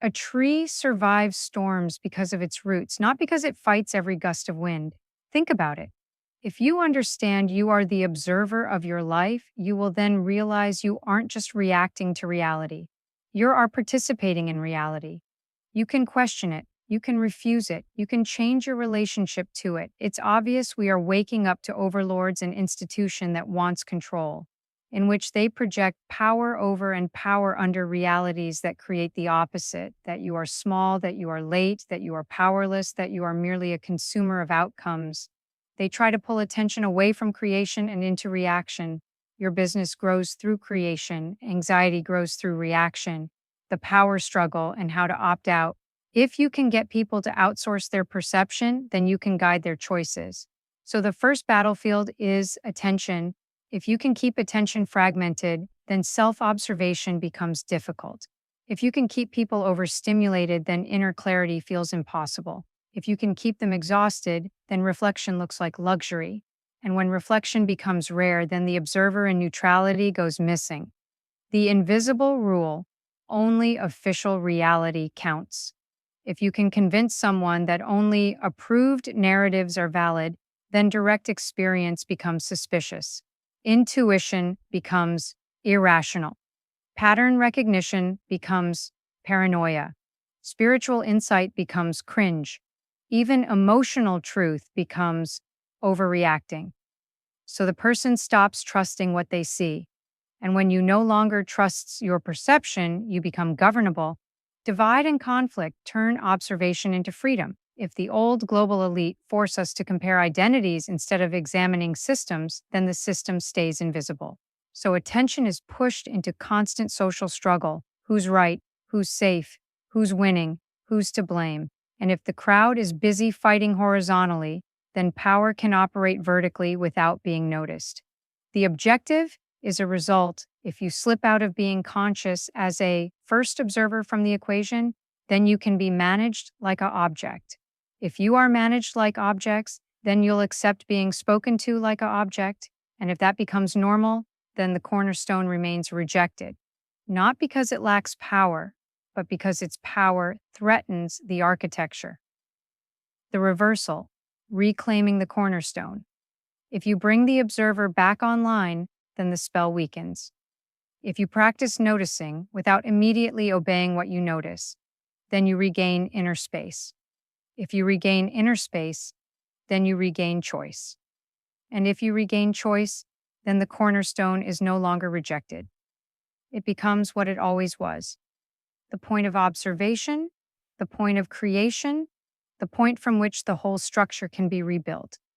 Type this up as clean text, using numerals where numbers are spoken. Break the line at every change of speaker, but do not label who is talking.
A tree survives storms because of its roots, not because it fights every gust of wind. Think about it. If you understand you are the observer of your life, you will then realize you aren't just reacting to reality. You are participating in reality. You can question it. You can refuse it. You can change your relationship to it. It's obvious we are waking up to overlords and institution that wants control, in which they project power over and power under realities that create the opposite, that you are small, that you are late, that you are powerless, that you are merely a consumer of outcomes. They try to pull attention away from creation and into reaction. Your business grows through creation, anxiety grows through reaction, the power struggle, and how to opt out. If you can get people to outsource their perception, then you can guide their choices. So the first battlefield is attention. If you can keep attention fragmented, then self observation becomes difficult. If you can keep people overstimulated, then inner clarity feels impossible. If you can keep them exhausted, then reflection looks like luxury. And when reflection becomes rare, then the observer in neutrality goes missing. The invisible rule: only official reality counts. If you can convince someone that only approved narratives are valid, then direct experience becomes suspicious. Intuition becomes irrational. Pattern recognition becomes paranoia. Spiritual insight becomes cringe. Even emotional truth becomes overreacting. So the person stops trusting what they see. And when you no longer trust your perception, you become governable. Divide and conflict turn observation into freedom. If the old global elite force us to compare identities instead of examining systems, then the system stays invisible. So attention is pushed into constant social struggle. Who's right? Who's safe? Who's winning? Who's to blame? And if the crowd is busy fighting horizontally, then power can operate vertically without being noticed. The objective is a result. If you slip out of being conscious as a first observer from the equation, then you can be managed like an object. If you are managed like objects, then you'll accept being spoken to like an object. And if that becomes normal, then the cornerstone remains rejected. Not because it lacks power, but because its power threatens the architecture. The reversal: reclaiming the cornerstone. If you bring the observer back online, then the spell weakens. If you practice noticing without immediately obeying what you notice, then you regain inner space. If you regain inner space, then you regain choice. And if you regain choice, then the cornerstone is no longer rejected. It becomes what it always was: the point of observation, the point of creation, the point from which the whole structure can be rebuilt.